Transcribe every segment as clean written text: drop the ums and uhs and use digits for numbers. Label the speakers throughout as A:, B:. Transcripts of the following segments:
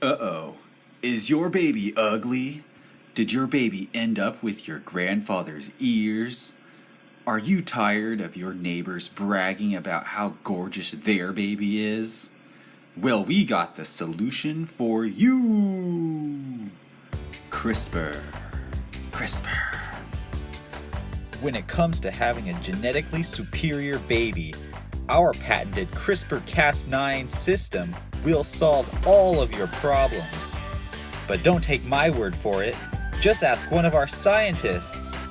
A: Uh-oh. Is your baby ugly? Did your baby end up with your grandfather's ears? Are you tired of your neighbors bragging about how gorgeous their baby is? Well, we got the solution for you! Crispr. Crispr. When it comes to having a genetically superior baby, our patented CRISPR-Cas9 system will solve all of your problems. But don't take my word for it. Just ask one of our scientists.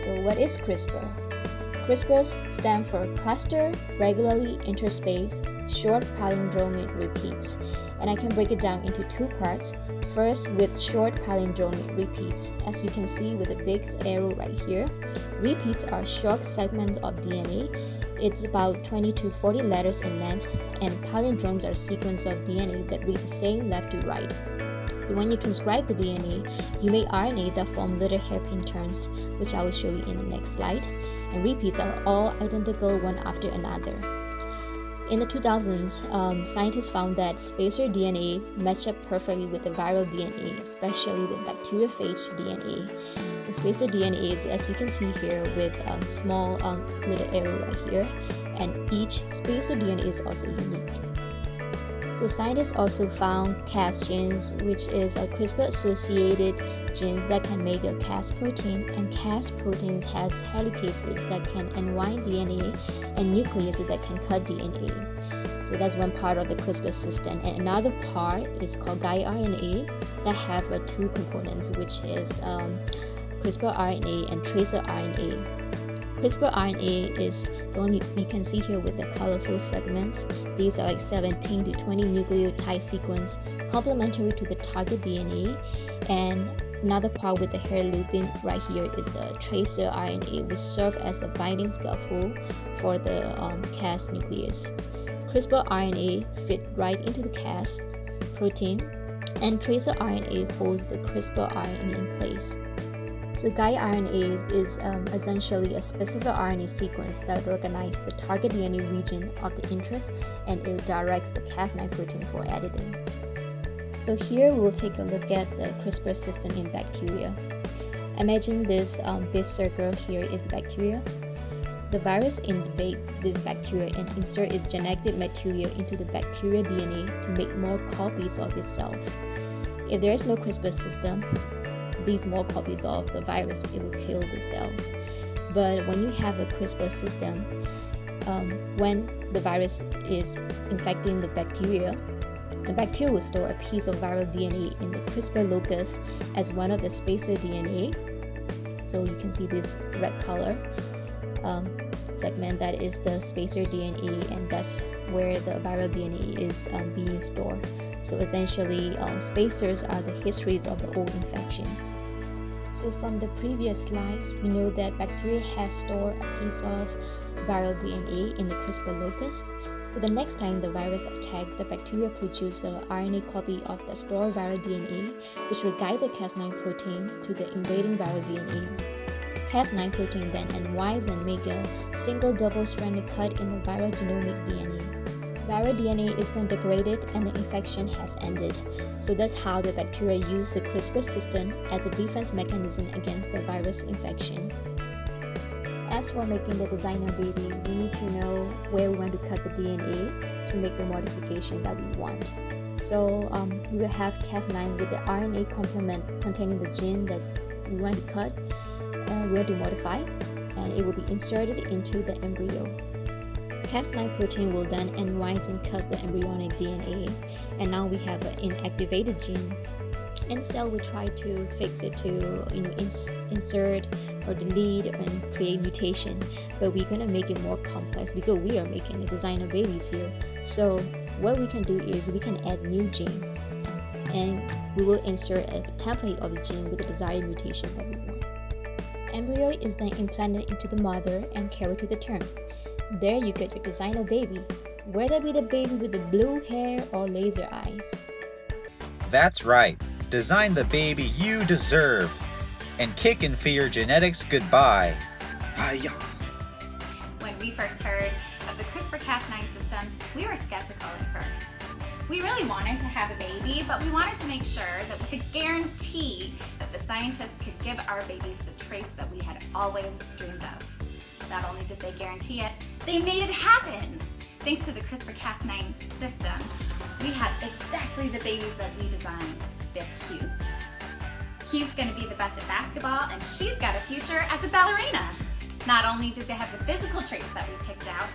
B: So what is CRISPR? CRISPR stands for Cluster Regularly Interspaced Short Palindromic Repeats, and I can break it down into two parts. First, with short palindromic repeats. As you can see with the big arrow right here, repeats are short segments of DNA. It's about 20 to 40 letters in length, and palindromes are sequences of DNA that read the same left to right. So when you transcribe the DNA, you make RNA that form little hairpin turns, which I will show you in the next slide. And repeats are all identical one after another. In the 2000s, scientists found that spacer DNA matched up perfectly with the viral DNA, especially the bacteriophage DNA. The spacer DNA is, as you can see here, with small little arrow right here, and each spacer DNA is also unique. So scientists also found Cas genes, which is a CRISPR-associated genes that can make a Cas protein, and Cas proteins has helicases that can unwind DNA and nucleases that can cut DNA. So that's one part of the CRISPR system. And another part is called guide RNA that have two components, which is CRISPR RNA and tracer RNA. CRISPR RNA is the one you can see here with the colorful segments. These are like 17 to 20 nucleotide sequence complementary to the target DNA. And another part with the hair looping right here is the tracer RNA, which serves as a binding scaffold for the Cas nucleus. CRISPR RNA fit right into the Cas protein, and tracer RNA holds the CRISPR RNA in place. So guide RNA is essentially a specific RNA sequence that organizes the target DNA region of the interest, and it directs the Cas9 protein for editing. So here we'll take a look at the CRISPR system in bacteria. Imagine this big circle here is the bacteria. The virus invades this bacteria and insert its genetic material into the bacteria DNA to make more copies of itself. If there is no CRISPR system, these more copies of the virus, it will kill the cells. But when you have a CRISPR system, when the virus is infecting the bacteria will store a piece of viral DNA in the CRISPR locus as one of the spacer DNA. So you can see this red color segment, that is the spacer DNA, and that's where the viral DNA is being stored. So essentially, spacers are the histories of the old infection. So from the previous slides, we know that bacteria has stored a piece of viral DNA in the CRISPR locus. So the next time the virus attacks, the bacteria produce the RNA copy of the stored viral DNA, which will guide the Cas9 protein to the invading viral DNA. Cas9 protein then unwinds and make a single double-stranded cut in the viral genomic DNA. Viral DNA is then degraded and the infection has ended. So that's how the bacteria use the CRISPR system as a defense mechanism against the virus infection. As for making the designer baby, we need to know where we want to cut the DNA to make the modification that we want. So we will have Cas9 with the RNA complement containing the gene that we want to cut, we want to modify, and it will be inserted into the embryo. Cas9 protein will then unwind and cut the embryonic DNA, and now we have an inactivated gene. And cell will try to fix it to insert or delete and create mutation, but we're gonna make it more complex because we are making the designer babies here. So what we can do is we can add new gene, and we will insert a template of the gene with the desired mutation that we want. Embryo is then implanted into the mother and carried to the term. There you get your designer baby, whether it be the baby with the blue hair or laser eyes.
A: That's right. Design the baby you deserve. And kick and fear genetics goodbye. Hiya.
C: When we first heard of the CRISPR-Cas9 system, we were skeptical at first. We really wanted to have a baby, but we wanted to make sure that we could guarantee that the scientists could give our babies the traits that we had always dreamed of. Not only did they guarantee it, they made it happen. Thanks to the CRISPR-Cas9 system, we have exactly the babies that we designed. They're cute. He's gonna be the best at basketball, and she's got a future as a ballerina. Not only do they have the physical traits that we picked out,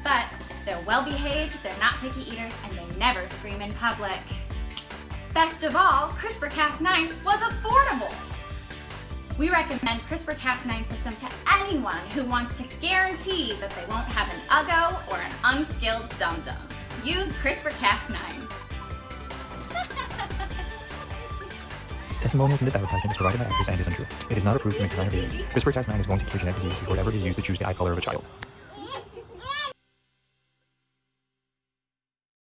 C: but they're well-behaved, they're not picky eaters, and they never scream in public. Best of all, CRISPR-Cas9 was affordable. We recommend CRISPR-Cas9 system to anyone who wants to guarantee that they won't have an uggo or an unskilled dum-dum. Use CRISPR-Cas9.
D: Testimonials in this advertisement is provided by actors and is untrue. It is not approved to make designer babies. CRISPR-Cas9 is going to cure genetic disease before it ever is used to choose the eye color of a child.